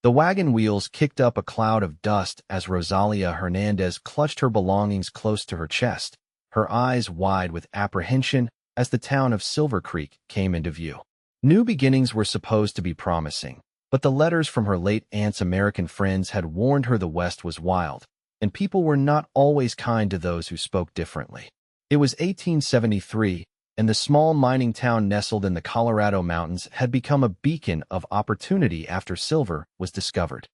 The wagon wheels kicked up a cloud of dust as Rosalia Hernandez clutched her belongings close to her chest, her eyes wide with apprehension as the town of Silver Creek came into view. New beginnings were supposed to be promising, but the letters from her late aunt's American friends had warned her the West was wild, and people were not always kind to those who spoke differently. It was 1873, and the small mining town nestled in the Colorado mountains had become a beacon of opportunity after silver was discovered.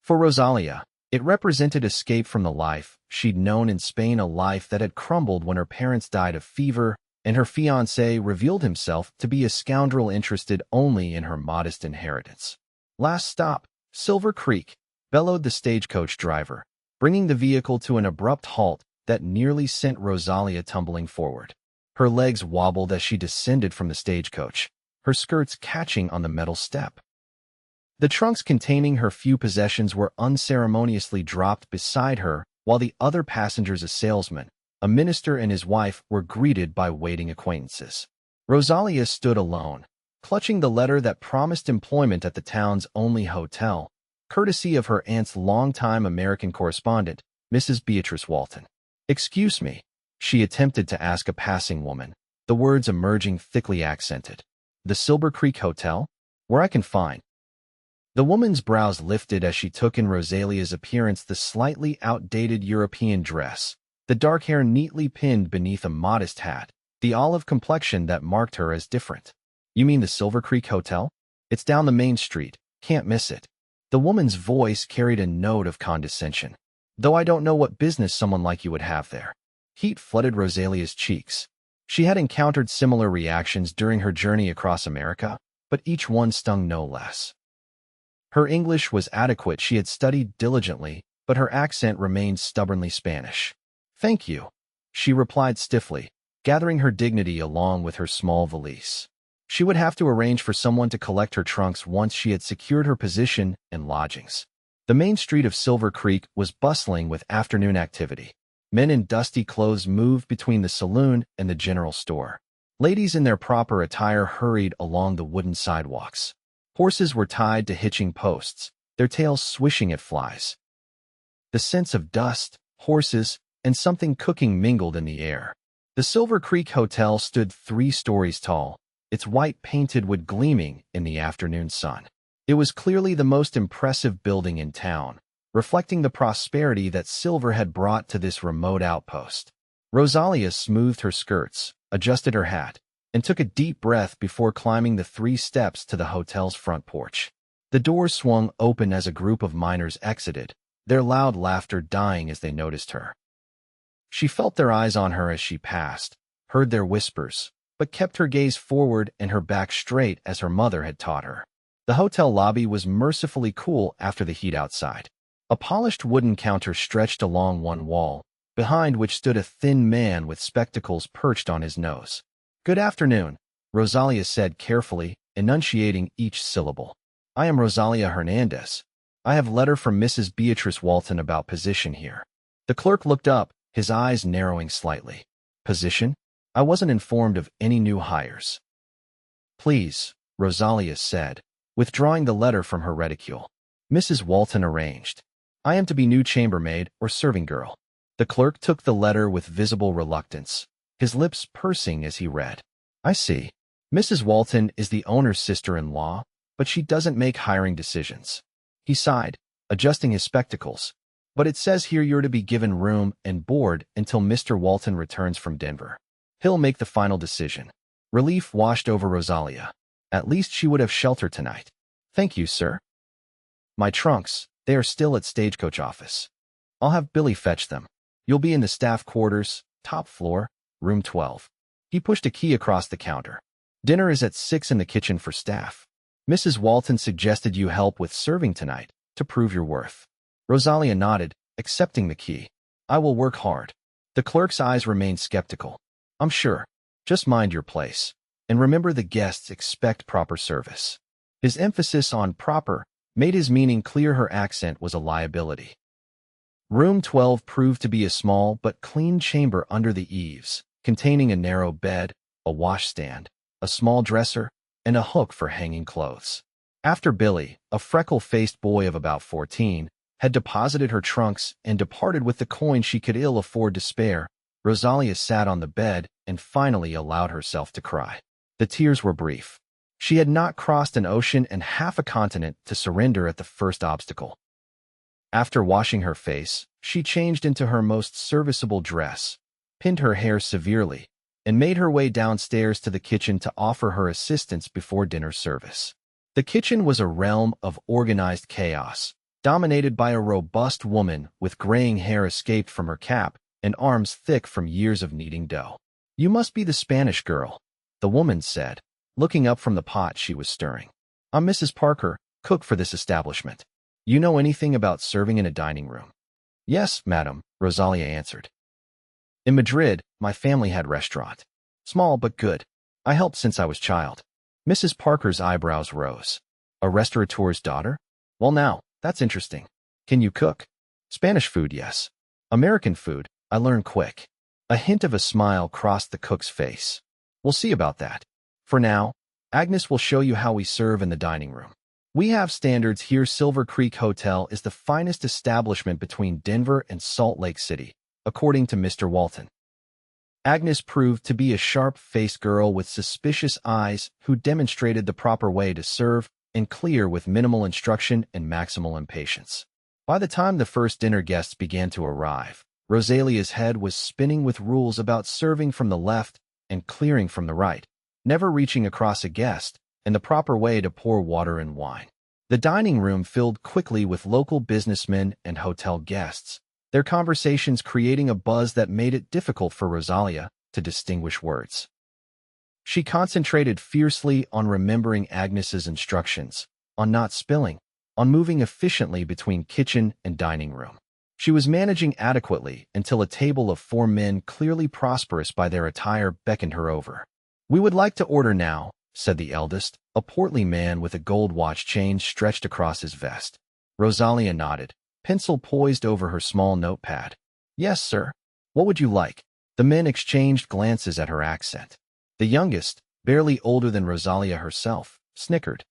For Rosalia, it represented escape from the life she'd known in Spain, a life that had crumbled when her parents died of fever, and her fiancé revealed himself to be a scoundrel interested only in her modest inheritance. Last stop, Silver Creek, bellowed the stagecoach driver, bringing the vehicle to an abrupt halt that nearly sent Rosalia tumbling forward. Her legs wobbled as she descended from the stagecoach, her skirts catching on the metal step. The trunks containing her few possessions were unceremoniously dropped beside her, while the other passengers, a salesman, a minister and his wife, were greeted by waiting acquaintances. Rosalia stood alone, clutching the letter that promised employment at the town's only hotel, courtesy of her aunt's longtime American correspondent, Mrs. Beatrice Walton. "Excuse me," she attempted to ask a passing woman, the words emerging thickly accented. "The Silver Creek Hotel? Where I can find?" The woman's brows lifted as she took in Rosalia's appearance, the slightly outdated European dress, the dark hair neatly pinned beneath a modest hat, the olive complexion that marked her as different. "You mean the Silver Creek Hotel? It's down the main street. Can't miss it." The woman's voice carried a note of condescension. "Though I don't know what business someone like you would have there." Heat flooded Rosalia's cheeks. She had encountered similar reactions during her journey across America, but each one stung no less. Her English was adequate, she had studied diligently, but her accent remained stubbornly Spanish. "Thank you," she replied stiffly, gathering her dignity along with her small valise. She would have to arrange for someone to collect her trunks once she had secured her position and lodgings. The main street of Silver Creek was bustling with afternoon activity. Men in dusty clothes moved between the saloon and the general store. Ladies in their proper attire hurried along the wooden sidewalks. Horses were tied to hitching posts, their tails swishing at flies. The scents of dust, horses, and something cooking mingled in the air. The Silver Creek Hotel stood 3 stories tall, its white painted wood gleaming in the afternoon sun. It was clearly the most impressive building in town, reflecting the prosperity that silver had brought to this remote outpost. Rosalia smoothed her skirts, adjusted her hat, and took a deep breath before climbing the 3 steps to the hotel's front porch. The doors swung open as a group of miners exited, their loud laughter dying as they noticed her. She felt their eyes on her as she passed, heard their whispers, but kept her gaze forward and her back straight as her mother had taught her. The hotel lobby was mercifully cool after the heat outside. A polished wooden counter stretched along one wall, behind which stood a thin man with spectacles perched on his nose. "Good afternoon," Rosalia said carefully, enunciating each syllable. "I am Rosalia Hernandez. I have a letter from Mrs. Beatrice Walton about position here." The clerk looked up, his eyes narrowing slightly. "Position? I wasn't informed of any new hires." "Please," Rosalia said, withdrawing the letter from her reticule. "Mrs. Walton arranged. I am to be new chambermaid or serving girl." The clerk took the letter with visible reluctance, his lips pursing as he read. "I see. Mrs. Walton is the owner's sister-in-law, but she doesn't make hiring decisions." He sighed, adjusting his spectacles. "But it says here you're to be given room and board until Mr. Walton returns from Denver. He'll make the final decision." Relief washed over Rosalia. At least she would have shelter tonight. "Thank you, sir." "My trunks, they are still at stagecoach office. I'll have Billy fetch them. You'll be in the staff quarters, top floor, room 12. He pushed a key across the counter. "Dinner is at 6 in the kitchen for staff. Mrs. Walton suggested you help with serving tonight to prove your worth." Rosalia nodded, accepting the key. "I will work hard." The clerk's eyes remained skeptical. "I'm sure. Just mind your place. And remember, the guests expect proper service." His emphasis on proper made his meaning clear. Her accent was a liability. Room 12 proved to be a small but clean chamber under the eaves, containing a narrow bed, a washstand, a small dresser, and a hook for hanging clothes. After Billy, a freckle-faced boy of about 14, had deposited her trunks and departed with the coin she could ill afford to spare, Rosalia sat on the bed and finally allowed herself to cry. The tears were brief. She had not crossed an ocean and half a continent to surrender at the first obstacle. After washing her face, she changed into her most serviceable dress, pinned her hair severely, and made her way downstairs to the kitchen to offer her assistance before dinner service. The kitchen was a realm of organized chaos, dominated by a robust woman with graying hair escaped from her cap and arms thick from years of kneading dough. "You must be the Spanish girl," the woman said, looking up from the pot she was stirring. "I'm Mrs. Parker, cook for this establishment. You know anything about serving in a dining room?" "Yes, madam," Rosalia answered. "In Madrid, my family had restaurant. Small but good. I helped since I was child." Mrs. Parker's eyebrows rose. "A restaurateur's daughter? Well now, that's interesting. Can you cook?" "Spanish food, yes. American food, I learn quick." A hint of a smile crossed the cook's face. "We'll see about that. For now, Agnes will show you how we serve in the dining room. We have standards here. Silver Creek Hotel is the finest establishment between Denver and Salt Lake City, according to Mr. Walton." Agnes proved to be a sharp-faced girl with suspicious eyes who demonstrated the proper way to serve and clear with minimal instruction and maximal impatience. By the time the first dinner guests began to arrive, Rosalia's head was spinning with rules about serving from the left and clearing from the right, never reaching across a guest, and the proper way to pour water and wine. The dining room filled quickly with local businessmen and hotel guests, their conversations creating a buzz that made it difficult for Rosalia to distinguish words. She concentrated fiercely on remembering Agnes's instructions, on not spilling, on moving efficiently between kitchen and dining room. She was managing adequately until a table of 4 men, clearly prosperous by their attire, beckoned her over. "We would like to order now," said the eldest, a portly man with a gold watch chain stretched across his vest. Rosalia nodded, pencil poised over her small notepad. "Yes, sir. What would you like?" The men exchanged glances at her accent. The youngest, barely older than Rosalia herself, snickered.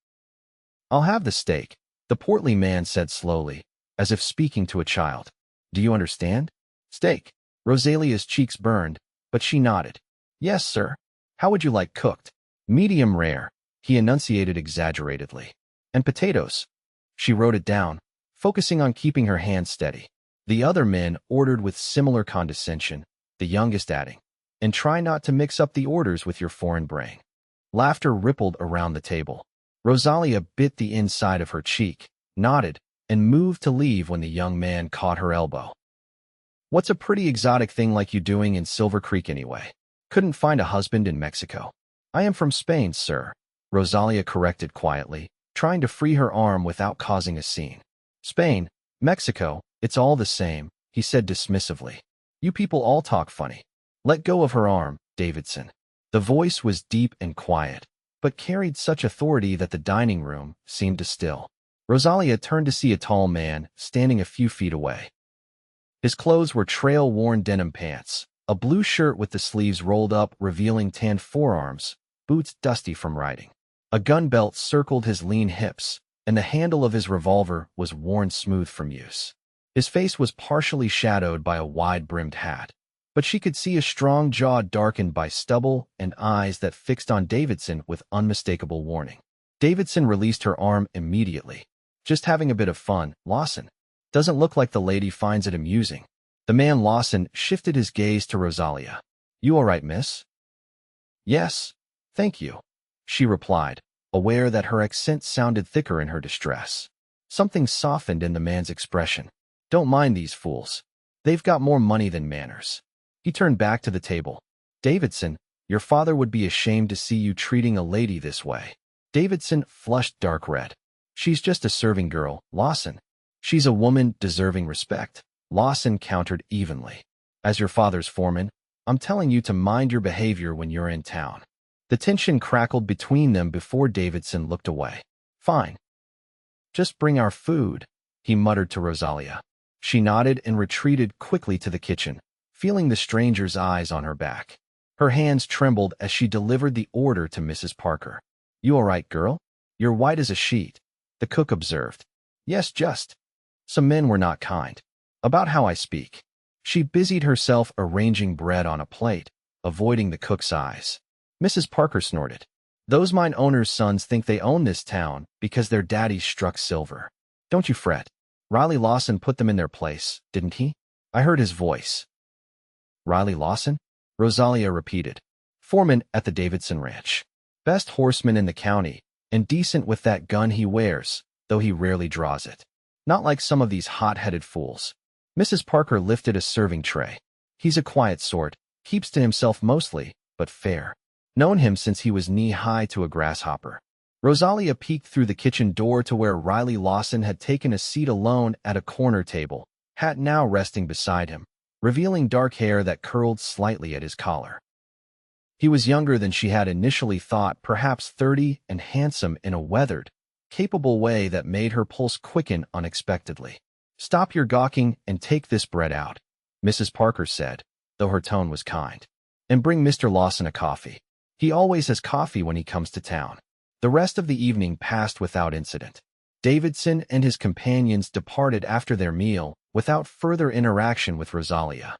"I'll have the steak," the portly man said slowly, as if speaking to a child. "Do you understand? Steak." Rosalia's cheeks burned, but she nodded. "Yes, sir. How would you like cooked?" "Medium rare," he enunciated exaggeratedly. "And potatoes." She wrote it down, focusing on keeping her hand steady. The other men ordered with similar condescension, the youngest adding, "And try not to mix up the orders with your foreign brain." Laughter rippled around the table. Rosalia bit the inside of her cheek, nodded, and moved to leave when the young man caught her elbow. "What's a pretty exotic thing like you doing in Silver Creek anyway? Couldn't find a husband in Mexico?" "I am from Spain, sir," Rosalia corrected quietly, trying to free her arm without causing a scene. "Spain, Mexico, it's all the same," he said dismissively. "You people all talk funny." "Let go of her arm, Davidson." The voice was deep and quiet, but carried such authority that the dining room seemed to still. Rosalia turned to see a tall man standing a few feet away. His clothes were trail-worn denim pants, a blue shirt with the sleeves rolled up revealing tanned forearms, boots dusty from riding. A gun belt circled his lean hips, and the handle of his revolver was worn smooth from use. His face was partially shadowed by a wide-brimmed hat, but she could see a strong jaw darkened by stubble and eyes that fixed on Davidson with unmistakable warning. Davidson released her arm immediately. "Just having a bit of fun, Lawson. Doesn't look like the lady finds it amusing." The man Lawson shifted his gaze to Rosalia. "You all right, miss?" "Yes, thank you," she replied, aware that her accent sounded thicker in her distress. Something softened in the man's expression. "Don't mind these fools. They've got more money than manners." He turned back to the table. "Davidson, your father would be ashamed to see you treating a lady this way." Davidson flushed dark red. "She's just a serving girl, Lawson. She's a woman deserving respect," Lawson countered evenly. "As your father's foreman, I'm telling you to mind your behavior when you're in town." The tension crackled between them before Davidson looked away. "Fine. Just bring our food," he muttered to Rosalia. She nodded and retreated quickly to the kitchen, feeling the stranger's eyes on her back. Her hands trembled as she delivered the order to Mrs. Parker. "You all right, girl? You're white as a sheet." the cook observed. Yes, just. Some men were not kind. About how I speak. She busied herself arranging bread on a plate, avoiding the cook's eyes. Mrs. Parker snorted. Those mine owners' sons think they own this town because their daddies struck silver. Don't you fret. Riley Lawson put them in their place, didn't he? I heard his voice. Riley Lawson? Rosalia repeated. Foreman at the Davidson Ranch. Best horseman in the county, and decent with that gun he wears, though he rarely draws it. Not like some of these hot-headed fools. Mrs. Parker lifted a serving tray. He's a quiet sort, keeps to himself mostly, but fair. Known him since he was knee-high to a grasshopper. Rosalia peeked through the kitchen door to where Riley Lawson had taken a seat alone at a corner table, hat now resting beside him, revealing dark hair that curled slightly at his collar. He was younger than she had initially thought, perhaps 30, and handsome in a weathered, capable way that made her pulse quicken unexpectedly. Stop your gawking and take this bread out, Mrs. Parker said, though her tone was kind. And bring Mr. Lawson a coffee. He always has coffee when he comes to town. The rest of the evening passed without incident. Davidson and his companions departed after their meal without further interaction with Rosalia.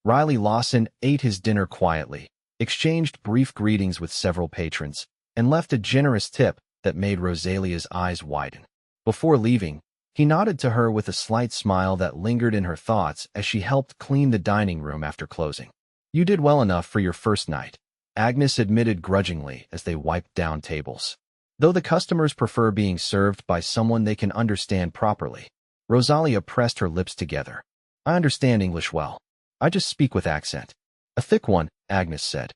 Riley Lawson ate his dinner quietly, exchanged brief greetings with several patrons, and left a generous tip that made Rosalia's eyes widen. Before leaving, he nodded to her with a slight smile that lingered in her thoughts as she helped clean the dining room after closing. You did well enough for your first night, Agnes admitted grudgingly as they wiped down tables. Though the customers prefer being served by someone they can understand properly. Rosalia pressed her lips together. I understand English well. I just speak with accent. A thick one, Agnes said.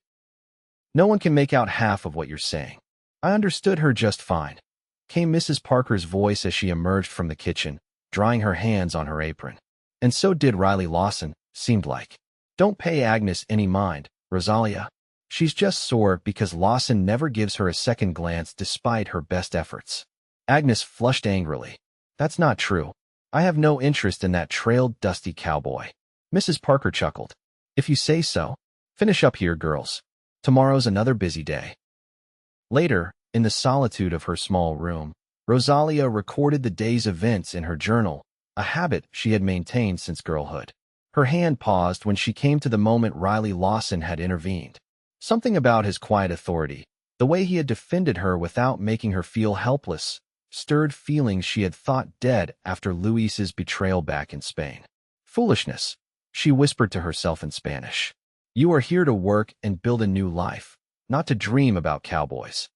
No one can make out half of what you're saying. I understood her just fine. Came Mrs. Parker's voice as she emerged from the kitchen, drying her hands on her apron. And so did Riley Lawson, seemed like. Don't pay Agnes any mind, Rosalia. She's just sore because Lawson never gives her a second glance despite her best efforts. Agnes flushed angrily. That's not true. I have no interest in that trailed, dusty cowboy. Mrs. Parker chuckled. If you say so. Finish up here, girls. Tomorrow's another busy day. Later, in the solitude of her small room, Rosalia recorded the day's events in her journal, a habit she had maintained since girlhood. Her hand paused when she came to the moment Riley Lawson had intervened. Something about his quiet authority, the way he had defended her without making her feel helpless, stirred feelings she had thought dead after Luis's betrayal back in Spain. Foolishness, she whispered to herself in Spanish. You are here to work and build a new life, not to dream about cowboys.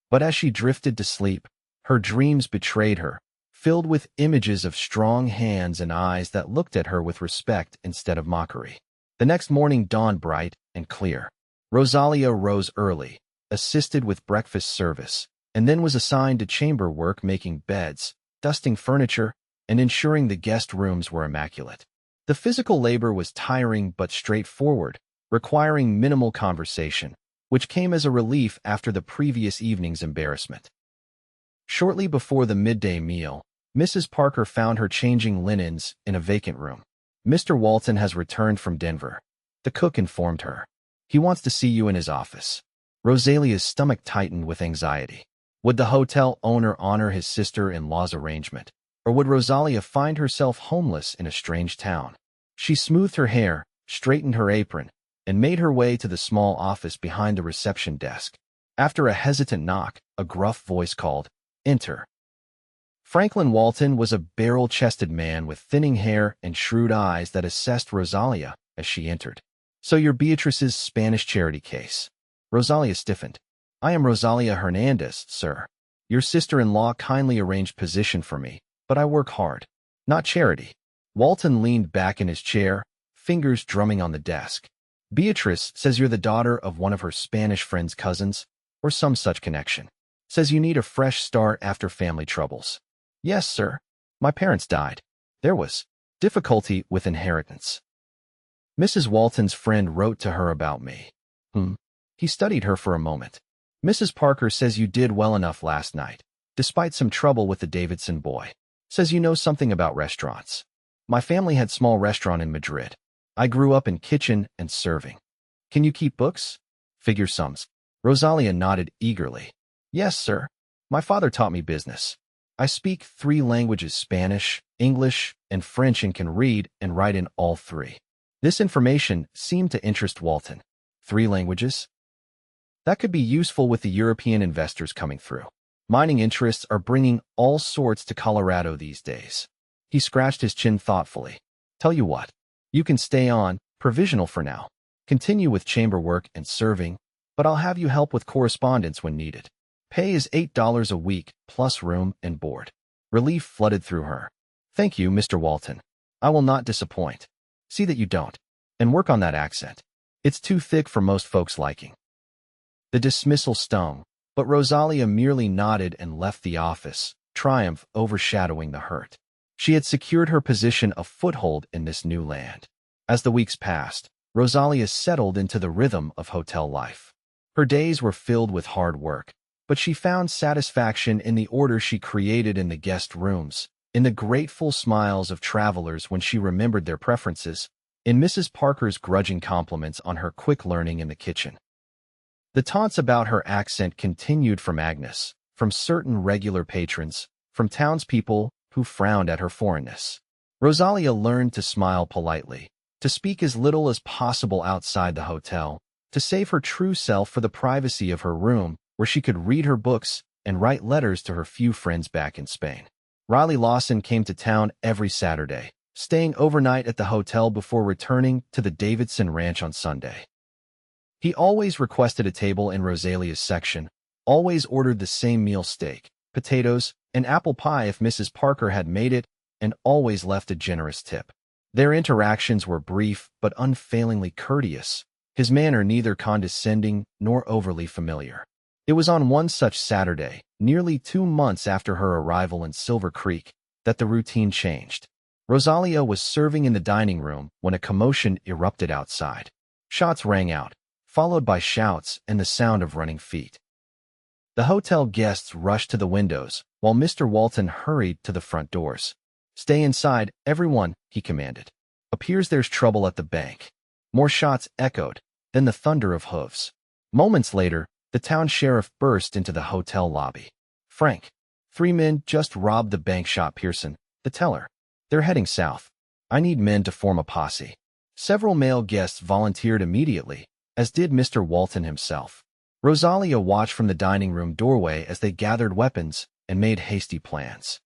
But as she drifted to sleep, her dreams betrayed her, filled with images of strong hands and eyes that looked at her with respect instead of mockery. The next morning dawned bright and clear. Rosalia rose early, assisted with breakfast service, and then was assigned to chamber work making beds, dusting furniture, and ensuring the guest rooms were immaculate. The physical labor was tiring but straightforward, requiring minimal conversation, which came as a relief after the previous evening's embarrassment. Shortly before the midday meal, Mrs. Parker found her changing linens in a vacant room. Mr. Walton has returned from Denver, the cook informed her. He wants to see you in his office. Rosalia's stomach tightened with anxiety. Would the hotel owner honor his sister-in-law's arrangement, or would Rosalia find herself homeless in a strange town? She smoothed her hair, straightened her apron, and made her way to the small office behind the reception desk. After a hesitant knock, a gruff voice called, Enter. Franklin Walton was a barrel-chested man with thinning hair and shrewd eyes that assessed Rosalia as she entered. So you're Beatrice's Spanish charity case. Rosalia stiffened. I am Rosalia Hernandez, sir. Your sister-in-law kindly arranged position for me, but I work hard. Not charity. Walton leaned back in his chair, fingers drumming on the desk. Beatrice says you're the daughter of one of her Spanish friend's cousins, or some such connection. Says you need a fresh start after family troubles. Yes, sir. My parents died. There was difficulty with inheritance. Mrs. Walton's friend wrote to her about me. He studied her for a moment. Mrs. Parker says you did well enough last night, despite some trouble with the Davidson boy. Says you know something about restaurants. My family had small restaurant in Madrid. I grew up in kitchen and serving. Can you keep books? Figure sums. Rosalia nodded eagerly. Yes, sir. My father taught me business. I speak 3 languages: Spanish, English, and French, and can read and write in all 3. This information seemed to interest Walton. 3 languages? That could be useful with the European investors coming through. Mining interests are bringing all sorts to Colorado these days. He scratched his chin thoughtfully. Tell you what, you can stay on provisional for now. Continue with chamber work and serving, but I'll have you help with correspondence when needed. Pay is $8 a week, plus room and board. Relief flooded through her. Thank you, Mr. Walton. I will not disappoint. See that you don't. And work on that accent. It's too thick for most folks' liking. The dismissal stung, but Rosalia merely nodded and left the office, triumph overshadowing the hurt. She had secured her position a foothold in this new land. As the weeks passed, Rosalia settled into the rhythm of hotel life. Her days were filled with hard work, but she found satisfaction in the order she created in the guest rooms, in the grateful smiles of travelers when she remembered their preferences, in Mrs. Parker's grudging compliments on her quick learning in the kitchen. The taunts about her accent continued from Agnes, from certain regular patrons, from townspeople who frowned at her foreignness. Rosalia learned to smile politely, to speak as little as possible outside the hotel, to save her true self for the privacy of her room, where she could read her books and write letters to her few friends back in Spain. Riley Lawson came to town every Saturday, staying overnight at the hotel before returning to the Davidson Ranch on Sunday. He always requested a table in Rosalia's section, always ordered the same meal: steak, potatoes, and apple pie if Mrs. Parker had made it, and always left a generous tip. Their interactions were brief but unfailingly courteous, his manner neither condescending nor overly familiar. It was on one such Saturday, nearly 2 months after her arrival in Silver Creek, that the routine changed. Rosalia was serving in the dining room when a commotion erupted outside. Shots rang out, followed by shouts and the sound of running feet. The hotel guests rushed to the windows, while Mr. Walton hurried to the front doors. "Stay inside, everyone," he commanded. "Appears there's trouble at the bank." More shots echoed, then the thunder of hooves. Moments later, the town sheriff burst into the hotel lobby. "Frank, 3 men just robbed the bank," shot Pearson, the teller. "They're heading south. I need men to form a posse." Several male guests volunteered immediately, as did Mr. Walton himself. Rosalia watched from the dining room doorway as they gathered weapons and made hasty plans.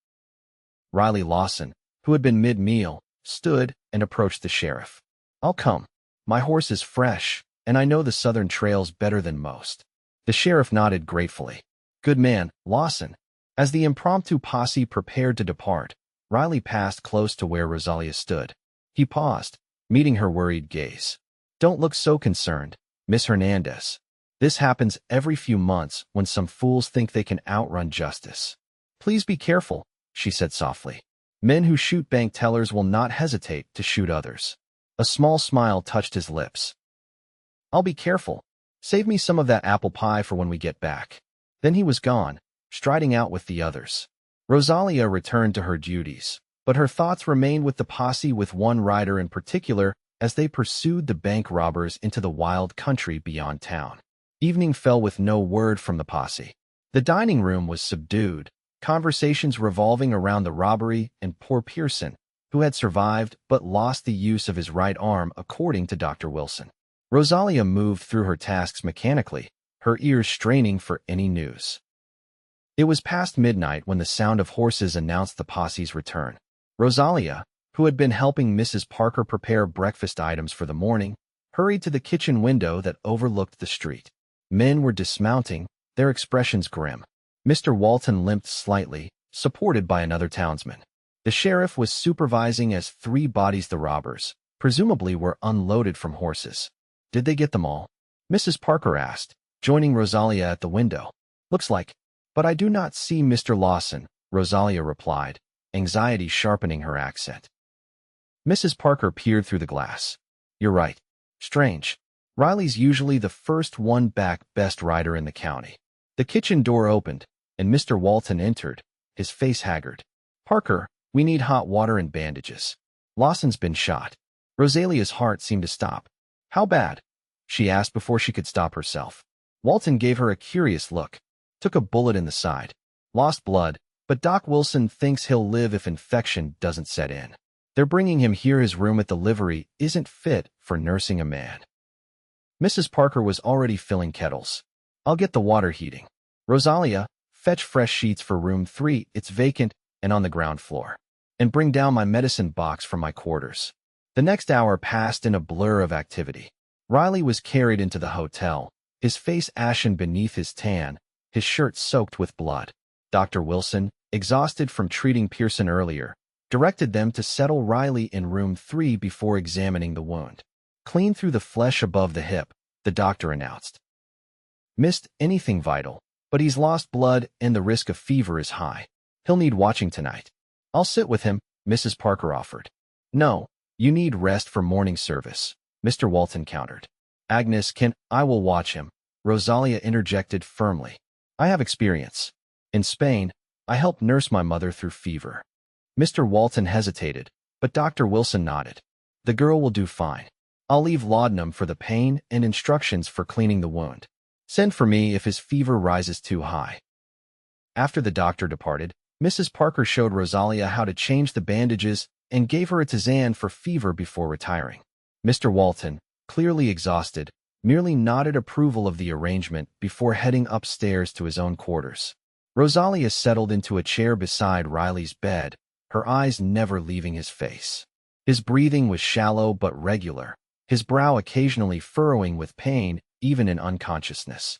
Riley Lawson, who had been mid-meal, stood and approached the sheriff. "I'll come. My horse is fresh, and I know the southern trails better than most." The sheriff nodded gratefully. "Good man, Lawson." As the impromptu posse prepared to depart, Riley passed close to where Rosalia stood. He paused, meeting her worried gaze. "Don't look so concerned, Miss Hernandez. This happens every few months when some fools think they can outrun justice. Please be careful," she said softly. "Men who shoot bank tellers will not hesitate to shoot others." A small smile touched his lips. "I'll be careful. Save me some of that apple pie for when we get back." Then he was gone, striding out with the others. Rosalia returned to her duties, but her thoughts remained with the posse, with one rider in particular, as they pursued the bank robbers into the wild country beyond town. Evening fell with no word from the posse. The dining room was subdued, conversations revolving around the robbery and poor Pearson, who had survived but lost the use of his right arm, according to Dr. Wilson. Rosalia moved through her tasks mechanically, her ears straining for any news. It was past midnight when the sound of horses announced the posse's return. Rosalia, who had been helping Mrs. Parker prepare breakfast items for the morning, hurried to the kitchen window that overlooked the street. Men were dismounting, their expressions grim. Mr. Walton limped slightly, supported by another townsman. The sheriff was supervising as 3 bodies, the robbers, presumably, were unloaded from horses. "Did they get them all?" Mrs. Parker asked, joining Rosalia at the window. "Looks like, but I do not see Mr. Lawson," Rosalia replied, anxiety sharpening her accent. Mrs. Parker peered through the glass. "You're right. Strange. Riley's usually the first one back, best rider in the county." The kitchen door opened, and Mr. Walton entered, his face haggard. "Parker, we need hot water and bandages. Lawson's been shot." Rosalia's heart seemed to stop. "How bad?" she asked before she could stop herself. Walton gave her a curious look. "Took a bullet in the side. Lost blood, but Doc Wilson thinks he'll live if infection doesn't set in. They're bringing him here. His room at the livery isn't fit for nursing a man. Mrs. Parker was already filling kettles. I'll get the water heating. Rosalia, fetch fresh sheets for room 3. It's vacant and on the ground floor. And bring down my medicine box from my quarters. The next hour passed in a blur of activity. Riley was carried into the hotel, his face ashen beneath his tan, his shirt soaked with blood. Dr. Wilson, exhausted from treating Pearson earlier, directed them to settle Riley in room 3 before examining the wound. Clean through the flesh above the hip, the doctor announced. Missed anything vital, but he's lost blood and the risk of fever is high. He'll need watching tonight. I'll sit with him, Mrs. Parker offered. No, you need rest for morning service, Mr. Walton countered. Agnes, I will watch him, Rosalia interjected firmly. I have experience. In Spain, I helped nurse my mother through fever. Mr. Walton hesitated, but Dr. Wilson nodded. The girl will do fine. I'll leave laudanum for the pain and instructions for cleaning the wound. Send for me if his fever rises too high. After the doctor departed, Mrs. Parker showed Rosalia how to change the bandages and gave her a tisane for fever before retiring. Mr. Walton, clearly exhausted, merely nodded approval of the arrangement before heading upstairs to his own quarters. Rosalia settled into a chair beside Riley's bed, her eyes never leaving his face. His breathing was shallow but regular, his brow occasionally furrowing with pain, even in unconsciousness.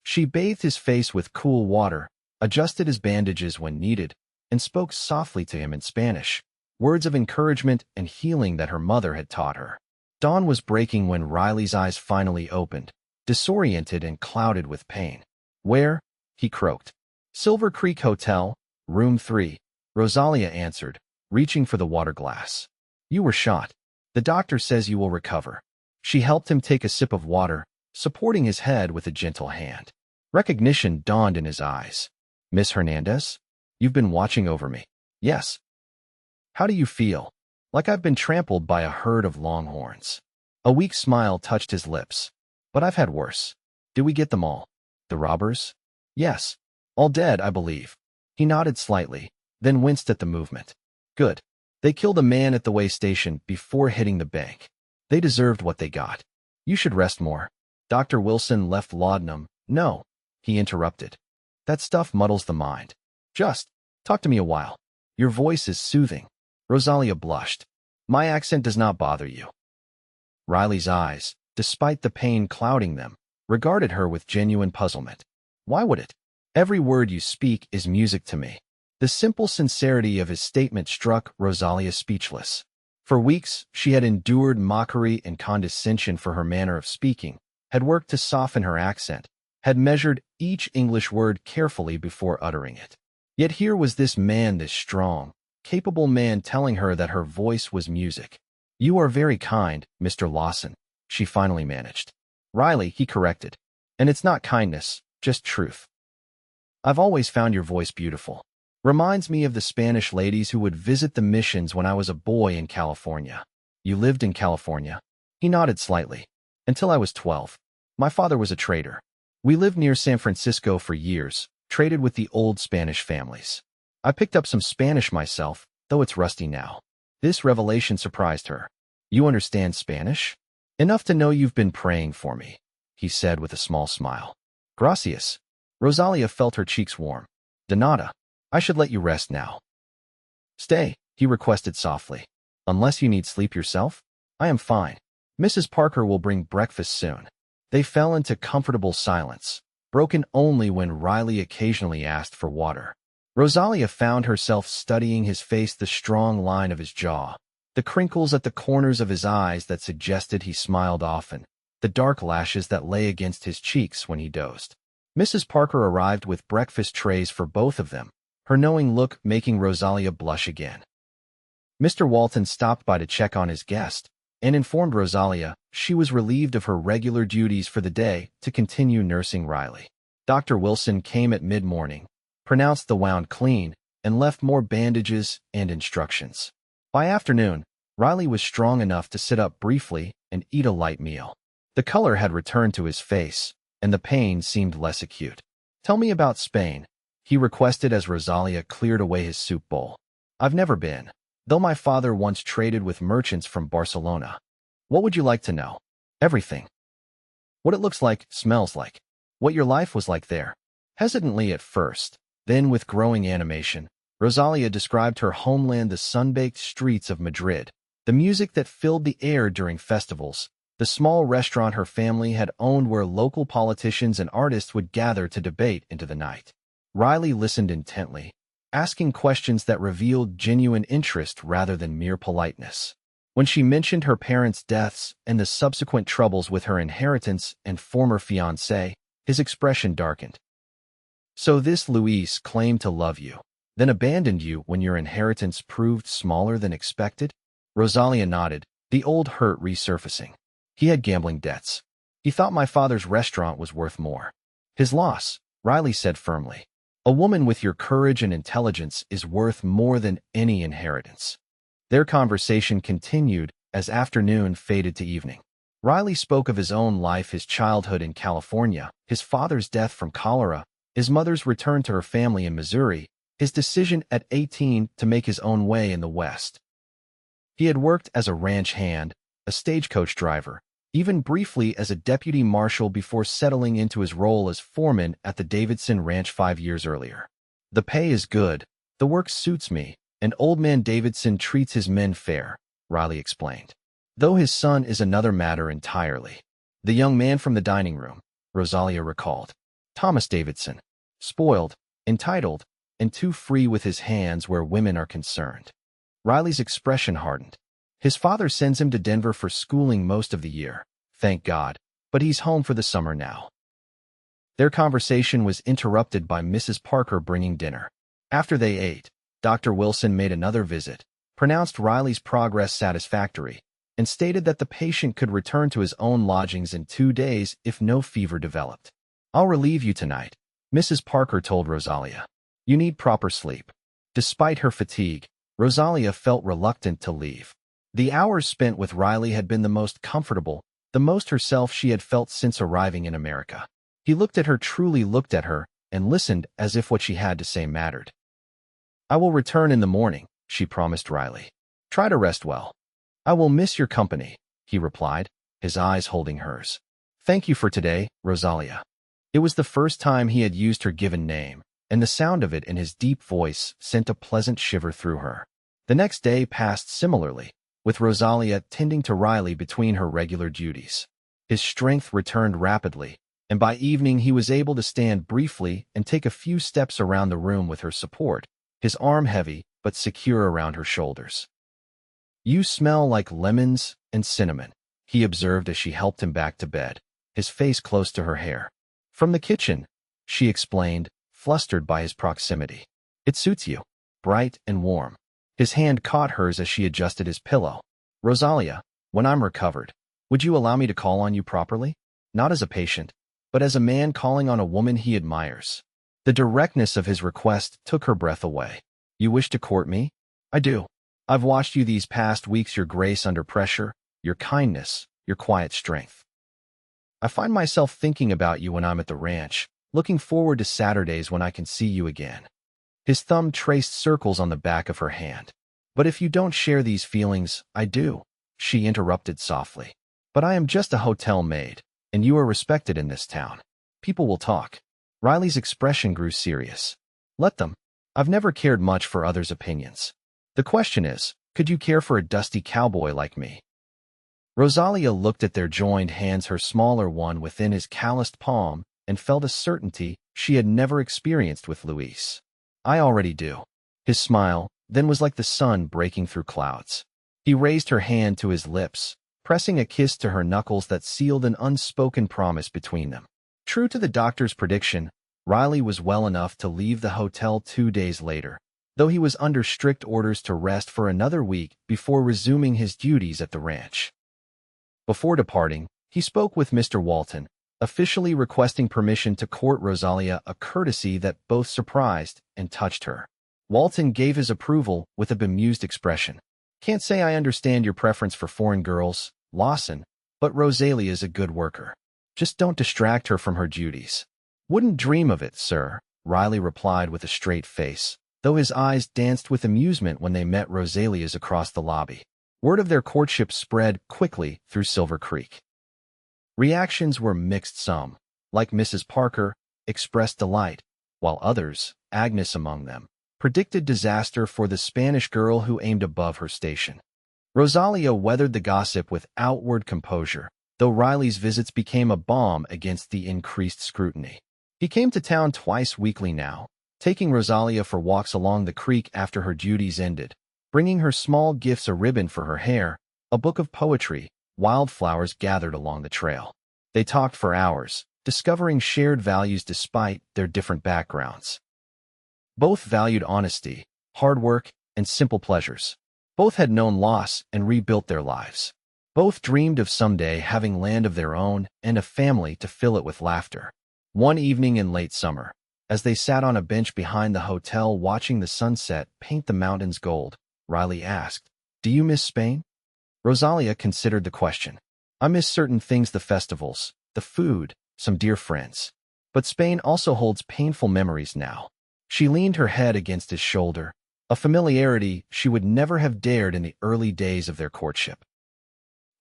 She bathed his face with cool water, adjusted his bandages when needed, and spoke softly to him in Spanish, words of encouragement and healing that her mother had taught her. Dawn was breaking when Riley's eyes finally opened, disoriented and clouded with pain. Where? He croaked. Silver Creek Hotel, room 3, Rosalia answered, reaching for the water glass. You were shot. The doctor says you will recover. She helped him take a sip of water, supporting his head with a gentle hand. Recognition dawned in his eyes. Miss Hernandez? You've been watching over me. Yes. How do you feel? Like I've been trampled by a herd of longhorns. A weak smile touched his lips. But I've had worse. Did we get them all? The robbers? Yes. All dead, I believe. He nodded slightly, then winced at the movement. Good. They killed a man at the way station before hitting the bank. They deserved what they got. You should rest more. Dr. Wilson left laudanum. No, he interrupted. That stuff muddles the mind. Just talk to me a while. Your voice is soothing. Rosalia blushed. My accent does not bother you. Riley's eyes, despite the pain clouding them, regarded her with genuine puzzlement. Why would it? Every word you speak is music to me. The simple sincerity of his statement struck Rosalia speechless. For weeks, she had endured mockery and condescension for her manner of speaking, had worked to soften her accent, had measured each English word carefully before uttering it. Yet here was this man, this strong, capable man telling her that her voice was music. You are very kind, Mr. Lawson, she finally managed. Riley, he corrected. And it's not kindness, just truth. I've always found your voice beautiful. Reminds me of the Spanish ladies who would visit the missions when I was a boy in California. You lived in California? He nodded slightly. Until I was 12. My father was a trader. We lived near San Francisco for years, traded with the old Spanish families. I picked up some Spanish myself, though it's rusty now. This revelation surprised her. You understand Spanish? Enough to know you've been praying for me, he said with a small smile. Gracias. Rosalia felt her cheeks warm. De nada. I should let you rest now. Stay, he requested softly. Unless you need sleep yourself? I am fine. Mrs. Parker will bring breakfast soon. They fell into comfortable silence, broken only when Riley occasionally asked for water. Rosalia found herself studying his face, the strong line of his jaw, the crinkles at the corners of his eyes that suggested he smiled often, the dark lashes that lay against his cheeks when he dozed. Mrs. Parker arrived with breakfast trays for both of them, her knowing look making Rosalia blush again. Mr. Walton stopped by to check on his guest and informed Rosalia she was relieved of her regular duties for the day to continue nursing Riley. Dr. Wilson came at mid-morning, pronounced the wound clean, and left more bandages and instructions. By afternoon, Riley was strong enough to sit up briefly and eat a light meal. The color had returned to his face, and the pain seemed less acute. Tell me about Spain, he requested as Rosalia cleared away his soup bowl. I've never been, though my father once traded with merchants from Barcelona. What would you like to know? Everything. What it looks like, smells like. What your life was like there. Hesitantly at first, then with growing animation, Rosalia described her homeland, the sun-baked streets of Madrid, the music that filled the air during festivals, the small restaurant her family had owned where local politicians and artists would gather to debate into the night. Riley listened intently, asking questions that revealed genuine interest rather than mere politeness. When she mentioned her parents' deaths and the subsequent troubles with her inheritance and former fiancé, his expression darkened. So this Luis claimed to love you, then abandoned you when your inheritance proved smaller than expected? Rosalia nodded, the old hurt resurfacing. He had gambling debts. He thought my father's restaurant was worth more. His loss, Riley said firmly. A woman with your courage and intelligence is worth more than any inheritance. Their conversation continued as afternoon faded to evening. Riley spoke of his own life, his childhood in California, his father's death from cholera, his mother's return to her family in Missouri, his decision at 18 to make his own way in the West. He had worked as a ranch hand, a stagecoach driver, even briefly as a deputy marshal before settling into his role as foreman at the Davidson Ranch 5 years earlier. The pay is good, the work suits me, and Old Man Davidson treats his men fair, Riley explained. Though his son is another matter entirely. The young man from the dining room, Rosalia recalled. Thomas Davidson, spoiled, entitled, and too free with his hands where women are concerned. Riley's expression hardened. His father sends him to Denver for schooling most of the year, thank God, but he's home for the summer now. Their conversation was interrupted by Mrs. Parker bringing dinner. After they ate, Dr. Wilson made another visit, pronounced Riley's progress satisfactory, and stated that the patient could return to his own lodgings in 2 days if no fever developed. I'll relieve you tonight, Mrs. Parker told Rosalia. You need proper sleep. Despite her fatigue, Rosalia felt reluctant to leave. The hours spent with Riley had been the most comfortable, the most herself she had felt since arriving in America. He looked at her, truly looked at her, and listened as if what she had to say mattered. I will return in the morning, she promised Riley. Try to rest well. I will miss your company, he replied, his eyes holding hers. Thank you for today, Rosalia. It was the first time he had used her given name, and the sound of it in his deep voice sent a pleasant shiver through her. The next day passed similarly, with Rosalia tending to Riley between her regular duties. His strength returned rapidly, and by evening he was able to stand briefly and take a few steps around the room with her support, his arm heavy but secure around her shoulders. You smell like lemons and cinnamon, he observed as she helped him back to bed, his face close to her hair. From the kitchen, she explained, flustered by his proximity. It suits you, bright and warm. His hand caught hers as she adjusted his pillow. Rosalia, when I'm recovered, would you allow me to call on you properly? Not as a patient, but as a man calling on a woman he admires. The directness of his request took her breath away. You wish to court me? I do. I've watched you these past weeks, your grace under pressure, your kindness, your quiet strength. I find myself thinking about you when I'm at the ranch, looking forward to Saturdays when I can see you again. His thumb traced circles on the back of her hand. But if you don't share these feelings, I do, she interrupted softly. But I am just a hotel maid, and you are respected in this town. People will talk. Riley's expression grew serious. Let them. I've never cared much for others' opinions. The question is, could you care for a dusty cowboy like me? Rosalia looked at their joined hands, her smaller one within his calloused palm, and felt a certainty she had never experienced with Luis. I already do. His smile then was like the sun breaking through clouds. He raised her hand to his lips, pressing a kiss to her knuckles that sealed an unspoken promise between them. True to the doctor's prediction, Riley was well enough to leave the hotel 2 days later, though he was under strict orders to rest for another week before resuming his duties at the ranch. Before departing, he spoke with Mr. Walton, officially requesting permission to court Rosalia, a courtesy that both surprised and touched her. Walton gave his approval with a bemused expression. Can't say I understand your preference for foreign girls, Lawson, but Rosalia's a good worker. Just don't distract her from her duties. Wouldn't dream of it, sir, Riley replied with a straight face, though his eyes danced with amusement when they met Rosalia's across the lobby. Word of their courtship spread quickly through Silver Creek. Reactions were mixed. Some, like Mrs. Parker, expressed delight, while others, Agnes among them, predicted disaster for the Spanish girl who aimed above her station. Rosalia weathered the gossip with outward composure, though Riley's visits became a balm against the increased scrutiny. He came to town twice weekly now, taking Rosalia for walks along the creek after her duties ended, bringing her small gifts: a ribbon for her hair, a book of poetry, wildflowers gathered along the trail. They talked for hours, discovering shared values despite their different backgrounds. Both valued honesty, hard work, and simple pleasures. Both had known loss and rebuilt their lives. Both dreamed of someday having land of their own and a family to fill it with laughter. One evening in late summer, as they sat on a bench behind the hotel watching the sunset paint the mountains gold, Riley asked, "Do you miss Spain?" Rosalia considered the question. "I miss certain things: the festivals, the food, some dear friends. But Spain also holds painful memories now." She leaned her head against his shoulder, a familiarity she would never have dared in the early days of their courtship.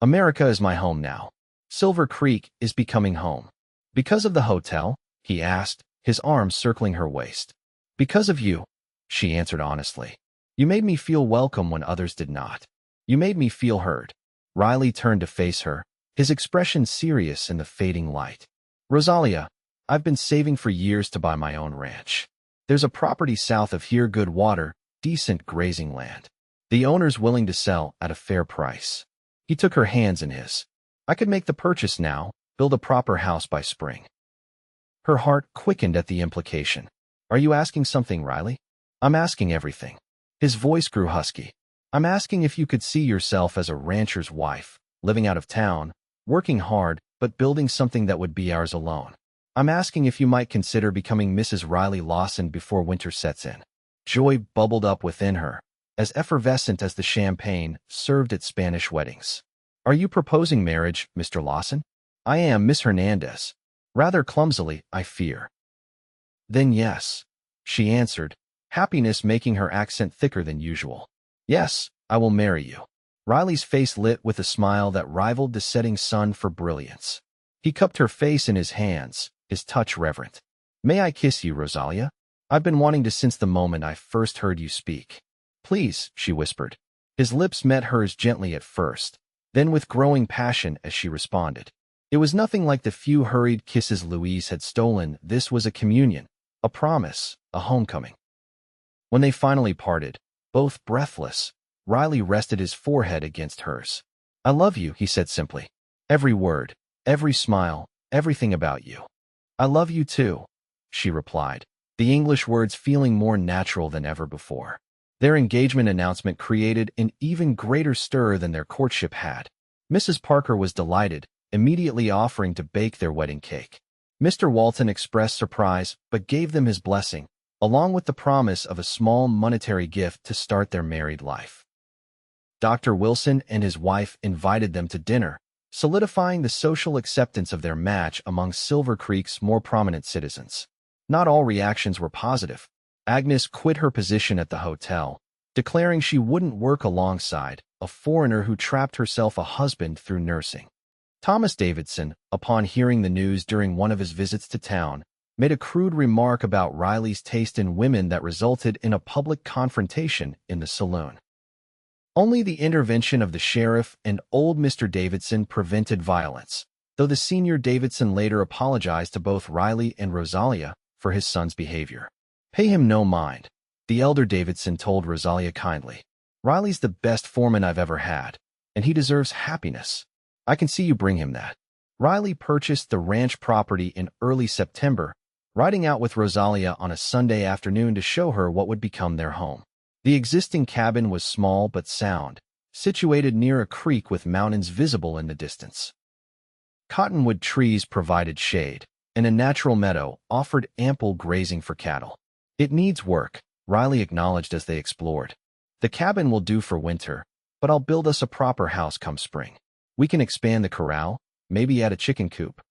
"America is my home now. Silver Creek is becoming home." "Because of the hotel?" he asked, his arms circling her waist. "Because of you," she answered honestly. "You made me feel welcome when others did not. You made me feel heard." Riley turned to face her, his expression serious in the fading light. "Rosalia, I've been saving for years to buy my own ranch. There's a property south of here: good water, decent grazing land. The owner's willing to sell at a fair price." He took her hands in his. "I could make the purchase now, build a proper house by spring." Her heart quickened at the implication. "Are you asking something, Riley?" "I'm asking everything." His voice grew husky. "I'm asking if you could see yourself as a rancher's wife, living out of town, working hard, but building something that would be ours alone. I'm asking if you might consider becoming Mrs. Riley Lawson before winter sets in." Joy bubbled up within her, as effervescent as the champagne served at Spanish weddings. "Are you proposing marriage, Mr. Lawson?" "I am, Miss Hernandez. Rather clumsily, I fear." "Then yes," she answered, happiness making her accent thicker than usual. "Yes, I will marry you." Riley's face lit with a smile that rivaled the setting sun for brilliance. He cupped her face in his hands, his touch reverent. "May I kiss you, Rosalia? I've been wanting to since the moment I first heard you speak." "Please," she whispered. His lips met hers gently at first, then with growing passion as she responded. It was nothing like the few hurried kisses Louise had stolen. This was a communion, a promise, a homecoming. When they finally parted, both breathless, Riley rested his forehead against hers. "I love you," he said simply. "Every word, every smile, everything about you." "I love you too," she replied, the English words feeling more natural than ever before. Their engagement announcement created an even greater stir than their courtship had. Mrs. Parker was delighted, immediately offering to bake their wedding cake. Mr. Walton expressed surprise but gave them his blessing, along with the promise of a small monetary gift to start their married life. Dr. Wilson and his wife invited them to dinner, solidifying the social acceptance of their match among Silver Creek's more prominent citizens. Not all reactions were positive. Agnes quit her position at the hotel, declaring she wouldn't work alongside a foreigner who trapped herself a husband through nursing. Thomas Davidson, upon hearing the news during one of his visits to town, made a crude remark about Riley's taste in women that resulted in a public confrontation in the saloon. Only the intervention of the sheriff and old Mr. Davidson prevented violence, though the senior Davidson later apologized to both Riley and Rosalia for his son's behavior. "Pay him no mind," the elder Davidson told Rosalia kindly. "Riley's the best foreman I've ever had, and he deserves happiness. I can see you bring him that." Riley purchased the ranch property in early September, riding out with Rosalia on a Sunday afternoon to show her what would become their home. The existing cabin was small but sound, situated near a creek with mountains visible in the distance. Cottonwood trees provided shade, and a natural meadow offered ample grazing for cattle. "It needs work," Riley acknowledged as they explored. "The cabin will do for winter, but I'll build us a proper house come spring. We can expand the corral, maybe add a chicken coop."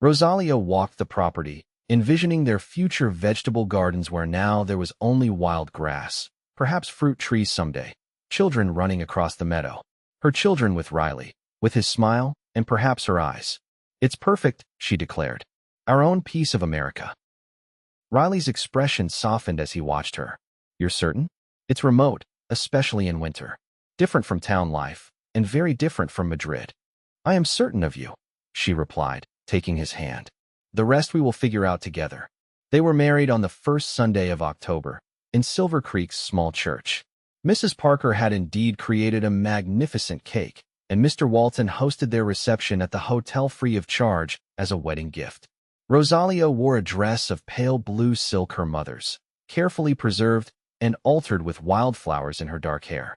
Rosalia walked the property, envisioning their future vegetable gardens where now there was only wild grass, perhaps fruit trees someday, children running across the meadow. Her children with Riley, with his smile, and perhaps her eyes. "It's perfect," she declared. "Our own piece of America." Riley's expression softened as he watched her. "You're certain? It's remote, especially in winter. Different from town life, and very different from Madrid." "I am certain of you," she replied, taking his hand. "The rest we will figure out together." They were married on the first Sunday of October, in Silver Creek's small church. Mrs. Parker had indeed created a magnificent cake, and Mr. Walton hosted their reception at the hotel free of charge as a wedding gift. Rosalia wore a dress of pale blue silk, her mother's, carefully preserved and altered with wildflowers in her dark hair.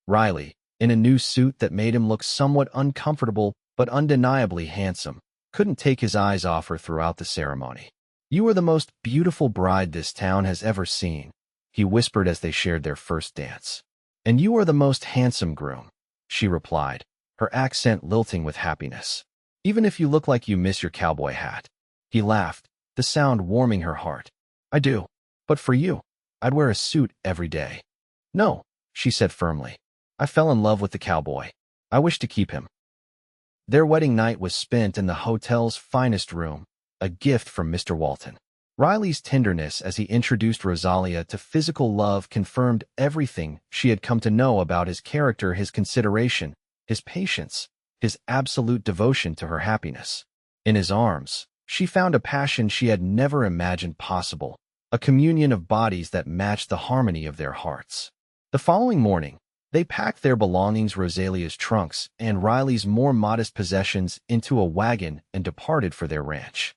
Riley, in a new suit that made him look somewhat uncomfortable but undeniably handsome, couldn't take his eyes off her throughout the ceremony. "You are the most beautiful bride this town has ever seen," he whispered as they shared their first dance. "And you are the most handsome groom," she replied, her accent lilting with happiness. "Even if you look like you miss your cowboy hat." He laughed, the sound warming her heart. "I do. But for you, I'd wear a suit every day." "No," she said firmly. "I fell in love with the cowboy. I wish to keep him." Their wedding night was spent in the hotel's finest room, a gift from Mr. Walton. Riley's tenderness as he introduced Rosalia to physical love confirmed everything she had come to know about his character, his consideration, his patience, his absolute devotion to her happiness. In his arms, she found a passion she had never imagined possible, a communion of bodies that matched the harmony of their hearts. The following morning, they packed their belongings, Rosalia's trunks and Riley's more modest possessions, into a wagon and departed for their ranch.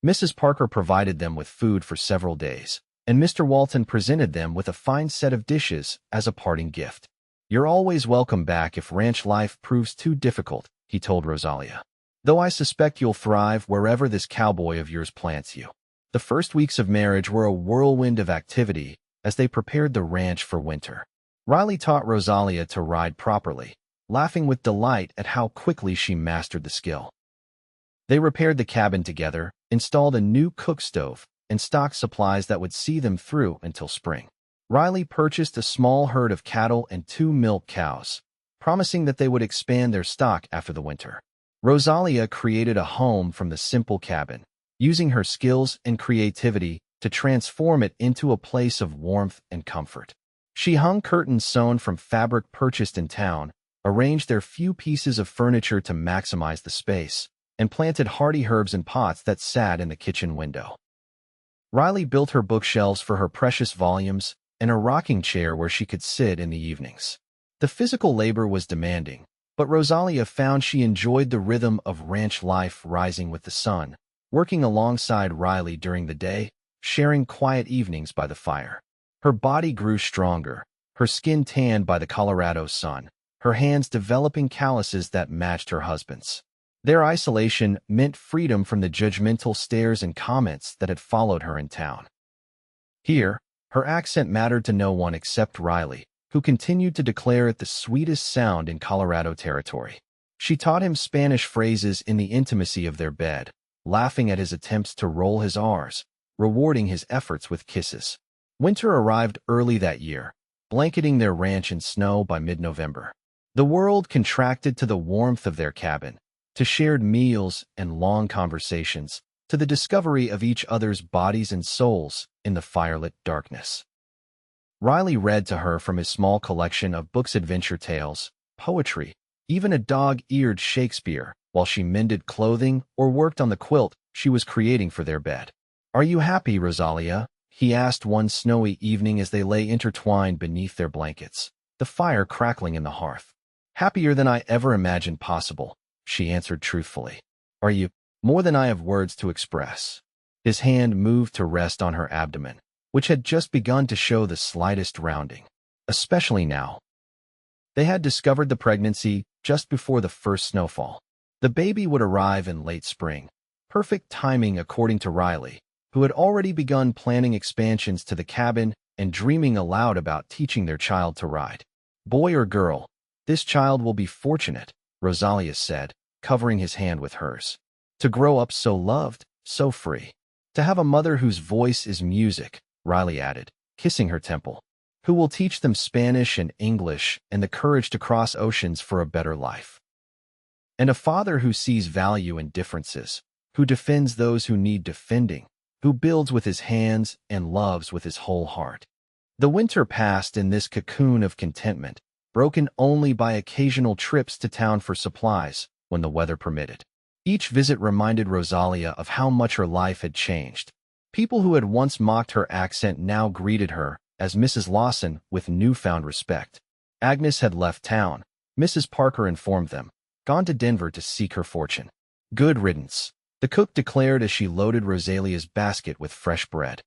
Mrs. Parker provided them with food for several days, and Mr. Walton presented them with a fine set of dishes as a parting gift. "You're always welcome back if ranch life proves too difficult," he told Rosalia. "Though I suspect you'll thrive wherever this cowboy of yours plants you." The first weeks of marriage were a whirlwind of activity as they prepared the ranch for winter. Riley taught Rosalia to ride properly, laughing with delight at how quickly she mastered the skill. They repaired the cabin together, installed a new cook stove, and stocked supplies that would see them through until spring. Riley purchased a small herd of cattle and 2 milk cows, promising that they would expand their stock after the winter. Rosalia created a home from the simple cabin, using her skills and creativity to transform it into a place of warmth and comfort. She hung curtains sewn from fabric purchased in town, arranged their few pieces of furniture to maximize the space, and planted hardy herbs in pots that sat in the kitchen window. Riley built her bookshelves for her precious volumes and a rocking chair where she could sit in the evenings. The physical labor was demanding, but Rosalia found she enjoyed the rhythm of ranch life, rising with the sun, working alongside Riley during the day, sharing quiet evenings by the fire. Her body grew stronger, her skin tanned by the Colorado sun, her hands developing calluses that matched her husband's. Their isolation meant freedom from the judgmental stares and comments that had followed her in town. Here, her accent mattered to no one except Riley, who continued to declare it the sweetest sound in Colorado territory. She taught him Spanish phrases in the intimacy of their bed, laughing at his attempts to roll his R's, rewarding his efforts with kisses. Winter arrived early that year, blanketing their ranch in snow by mid-November. The world contracted to the warmth of their cabin, to shared meals and long conversations, to the discovery of each other's bodies and souls in the firelit darkness. Riley read to her from his small collection of books, adventure tales, poetry, even a dog-eared Shakespeare, while she mended clothing or worked on the quilt she was creating for their bed. "Are you happy, Rosalia?" he asked one snowy evening as they lay intertwined beneath their blankets, the fire crackling in the hearth. "Happier than I ever imagined possible," she answered truthfully. "Are you?" "More than I have words to express." His hand moved to rest on her abdomen, which had just begun to show the slightest rounding, especially now. They had discovered the pregnancy just before the first snowfall. The baby would arrive in late spring, perfect timing according to Riley, who had already begun planning expansions to the cabin and dreaming aloud about teaching their child to ride. "Boy or girl, this child will be fortunate," Rosalia said, covering his hand with hers. "To grow up so loved, so free. To have a mother whose voice is music, Riley added, kissing her temple, who will teach them Spanish and English and the courage to cross oceans for a better life. And a father who sees value in differences, who defends those who need defending, who builds with his hands and loves with his whole heart. The winter passed in this cocoon of contentment, broken only by occasional trips to town for supplies when the weather permitted. Each visit reminded Rosalia of how much her life had changed. People who had once mocked her accent now greeted her as Mrs. Lawson with newfound respect. Agnes had left town, Mrs. Parker informed them, gone to Denver to seek her fortune. Good riddance, the cook declared as she loaded Rosalia's basket with fresh bread.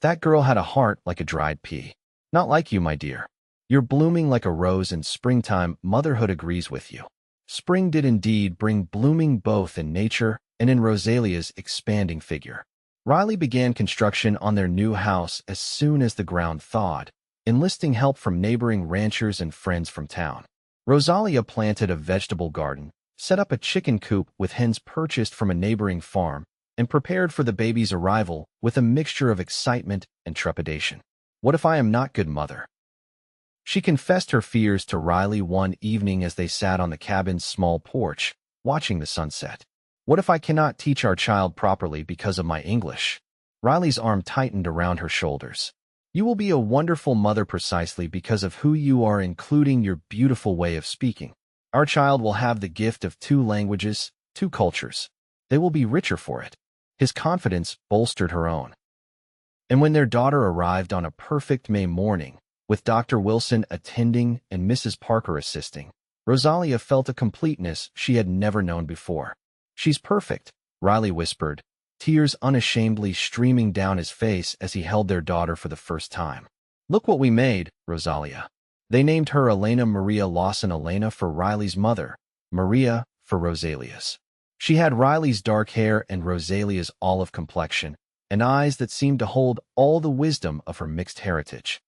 That girl had a heart like a dried pea. Not like you, my dear. You're blooming like a rose in springtime. Motherhood agrees with you. Spring did indeed bring blooming both in nature and in Rosalia's expanding figure. Riley began construction on their new house as soon as the ground thawed, enlisting help from neighboring ranchers and friends from town. Rosalia planted a vegetable garden, set up a chicken coop with hens purchased from a neighboring farm, and prepared for the baby's arrival with a mixture of excitement and trepidation. What if I am not good mother? She confessed her fears to Riley one evening as they sat on the cabin's small porch, watching the sunset. What if I cannot teach our child properly because of my English? Riley's arm tightened around her shoulders. You will be a wonderful mother precisely because of who you are, including your beautiful way of speaking. Our child will have the gift of 2 languages, 2 cultures. They will be richer for it. His confidence bolstered her own. And when their daughter arrived on a perfect May morning, with Dr. Wilson attending and Mrs. Parker assisting, Rosalia felt a completeness she had never known before. She's perfect, Riley whispered, tears unashamedly streaming down his face as he held their daughter for the first time. Look what we made, Rosalia. They named her Elena Maria Lawson, Elena for Riley's mother, Maria for Rosalia's. She had Riley's dark hair and Rosalia's olive complexion, and eyes that seemed to hold all the wisdom of her mixed heritage.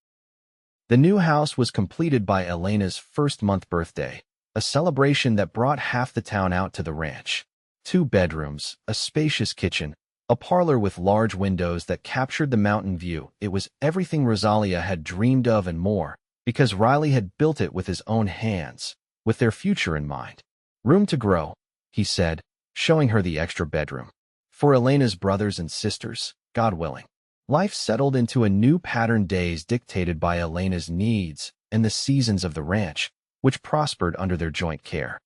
The new house was completed by Elena's first-month birthday, a celebration that brought half the town out to the ranch. 2 bedrooms, a spacious kitchen, a parlor with large windows that captured the mountain view. It was everything Rosalia had dreamed of and more, because Riley had built it with his own hands, with their future in mind. Room to grow, he said, showing her the extra bedroom. For Elena's brothers and sisters, God willing. Life settled into a new pattern, days dictated by Elena's needs and the seasons of the ranch, which prospered under their joint care.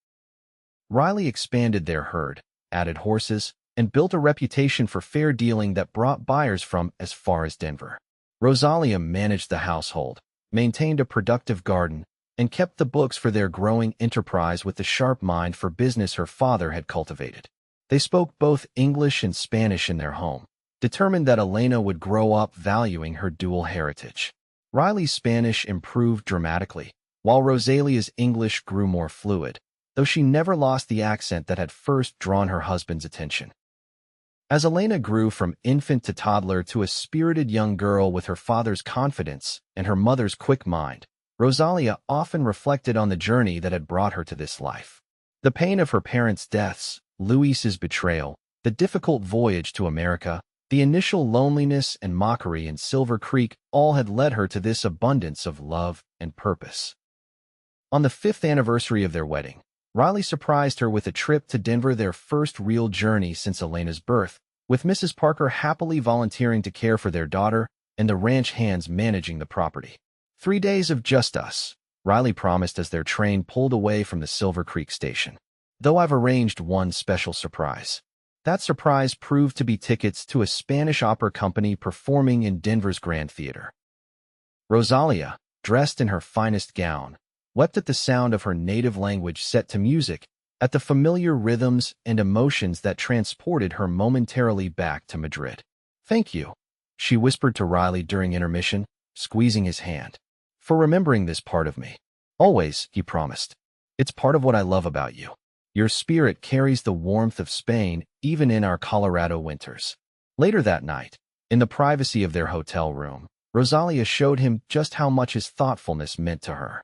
Riley expanded their herd, added horses, and built a reputation for fair dealing that brought buyers from as far as Denver. Rosalia managed the household, maintained a productive garden, and kept the books for their growing enterprise with the sharp mind for business her father had cultivated. They spoke both English and Spanish in their home, determined that Elena would grow up valuing her dual heritage. Riley's Spanish improved dramatically, while Rosalia's English grew more fluid, though she never lost the accent that had first drawn her husband's attention. As Elena grew from infant to toddler to a spirited young girl with her father's confidence and her mother's quick mind, Rosalia often reflected on the journey that had brought her to this life. The pain of her parents' deaths, Luis's betrayal, the difficult voyage to America, the initial loneliness and mockery in Silver Creek all had led her to this abundance of love and purpose. On the 5th anniversary of their wedding, Riley surprised her with a trip to Denver, their first real journey since Elena's birth, with Mrs. Parker happily volunteering to care for their daughter and the ranch hands managing the property. 3 days of just us, Riley promised as their train pulled away from the Silver Creek station. Though I've arranged one special surprise. That surprise proved to be tickets to a Spanish opera company performing in Denver's Grand Theater. Rosalia, dressed in her finest gown, wept at the sound of her native language set to music, at the familiar rhythms and emotions that transported her momentarily back to Madrid. Thank you, she whispered to Riley during intermission, squeezing his hand. For remembering this part of me. Always, he promised. It's part of what I love about you. Your spirit carries the warmth of Spain even in our Colorado winters. Later that night, in the privacy of their hotel room, Rosalia showed him just how much his thoughtfulness meant to her.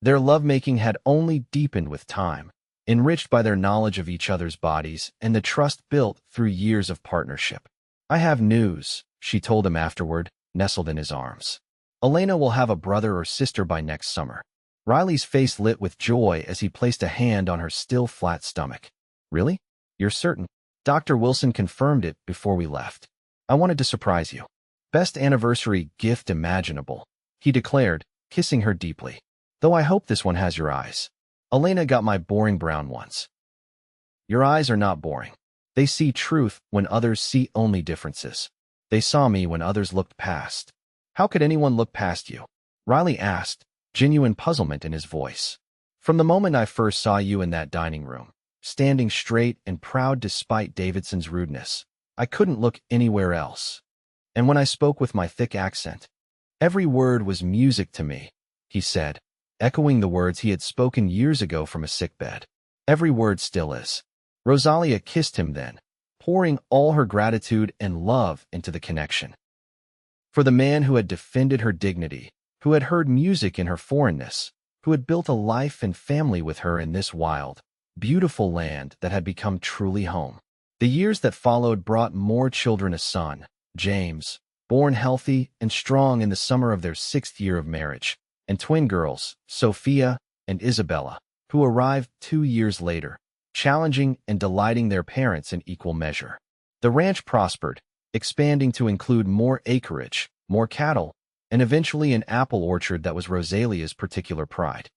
Their lovemaking had only deepened with time, enriched by their knowledge of each other's bodies and the trust built through years of partnership. "I have news," she told him afterward, nestled in his arms. "Elena will have a brother or sister by next summer." Riley's face lit with joy as he placed a hand on her still flat stomach. "Really? You're certain?" Dr. Wilson confirmed it before we left. "I wanted to surprise you." "Best anniversary gift imaginable," he declared, kissing her deeply. "Though I hope this one has your eyes. Elena got my boring brown ones." "Your eyes are not boring. They see truth when others see only differences. They saw me when others looked past." "How could anyone look past you?" Riley asked, genuine puzzlement in his voice. "From the moment I first saw you in that dining room, standing straight and proud despite Davidson's rudeness, I couldn't look anywhere else. And when I spoke with my thick accent, every word was music to me," he said, echoing the words he had spoken years ago from a sickbed. "Every word still is." Rosalia kissed him then, pouring all her gratitude and love into the connection. For the man who had defended her dignity, who had heard music in her foreignness, who had built a life and family with her in this wild, beautiful land that had become truly home. The years that followed brought more children: a son, James, born healthy and strong in the summer of their 6th year of marriage, and twin girls, Sophia and Isabella, who arrived 2 years later, challenging and delighting their parents in equal measure. The ranch prospered, expanding to include more acreage, more cattle, and eventually an apple orchard that was Rosalia's particular pride.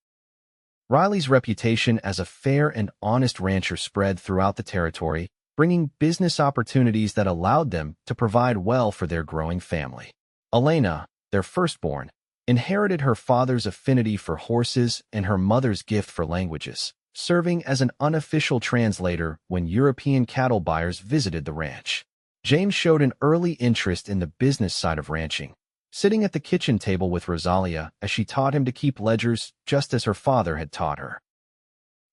Riley's reputation as a fair and honest rancher spread throughout the territory, bringing business opportunities that allowed them to provide well for their growing family. Elena, their firstborn, inherited her father's affinity for horses and her mother's gift for languages, serving as an unofficial translator when European cattle buyers visited the ranch. James showed an early interest in the business side of ranching, sitting at the kitchen table with Rosalia as she taught him to keep ledgers just as her father had taught her.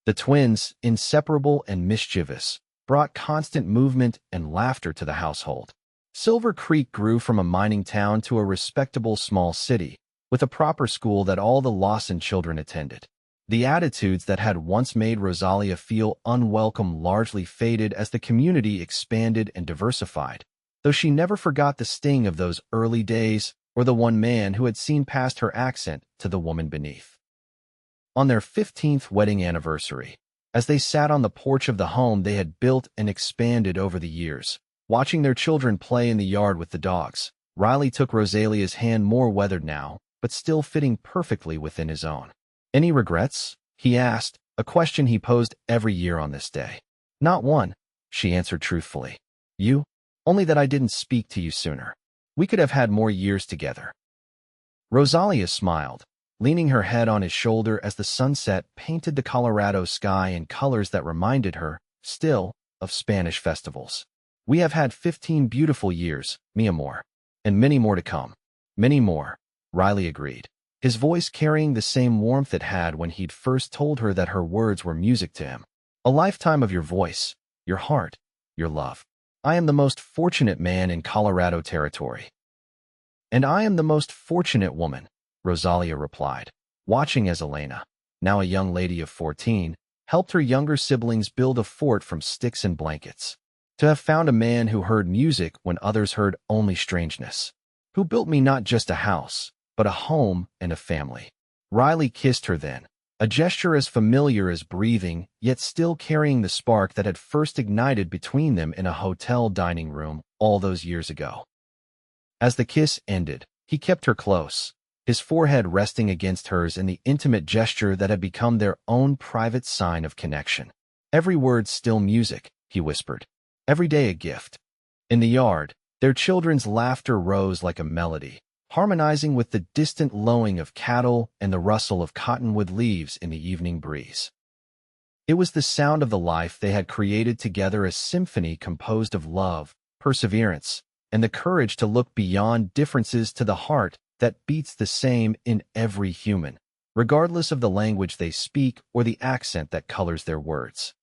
The twins, inseparable and mischievous, brought constant movement and laughter to the household. Silver Creek grew from a mining town to a respectable small city, with a proper school that all the Lawson children attended. The attitudes that had once made Rosalia feel unwelcome largely faded as the community expanded and diversified, though she never forgot the sting of those early days or the one man who had seen past her accent to the woman beneath. On their 15th wedding anniversary, as they sat on the porch of the home they had built and expanded over the years, watching their children play in the yard with the dogs, Riley took Rosalia's hand, more weathered now, but still fitting perfectly within his own. "Any regrets?" he asked, a question he posed every year on this day. "Not one," she answered truthfully. "You? Only that I didn't speak to you sooner. We could have had more years together." Rosalia smiled, leaning her head on his shoulder as the sunset painted the Colorado sky in colors that reminded her, still, of Spanish festivals. "We have had 15 beautiful years, mi amor. And many more to come." "Many more," Riley agreed, his voice carrying the same warmth it had when he'd first told her that her words were music to him. "A lifetime of your voice, your heart, your love. I am the most fortunate man in Colorado territory." "And I am the most fortunate woman," Rosalia replied, watching as Elena, now a young lady of 14, helped her younger siblings build a fort from sticks and blankets. "To have found a man who heard music when others heard only strangeness. Who built me not just a house, but a home and a family." Riley kissed her then, a gesture as familiar as breathing, yet still carrying the spark that had first ignited between them in a hotel dining room all those years ago. As the kiss ended, he kept her close, his forehead resting against hers in the intimate gesture that had become their own private sign of connection. "Every word still music," he whispered. "Every day a gift." In the yard, their children's laughter rose like a melody, harmonizing with the distant lowing of cattle and the rustle of cottonwood leaves in the evening breeze. It was the sound of the life they had created together, a symphony composed of love, perseverance, and the courage to look beyond differences to the heart that beats the same in every human, regardless of the language they speak or the accent that colors their words.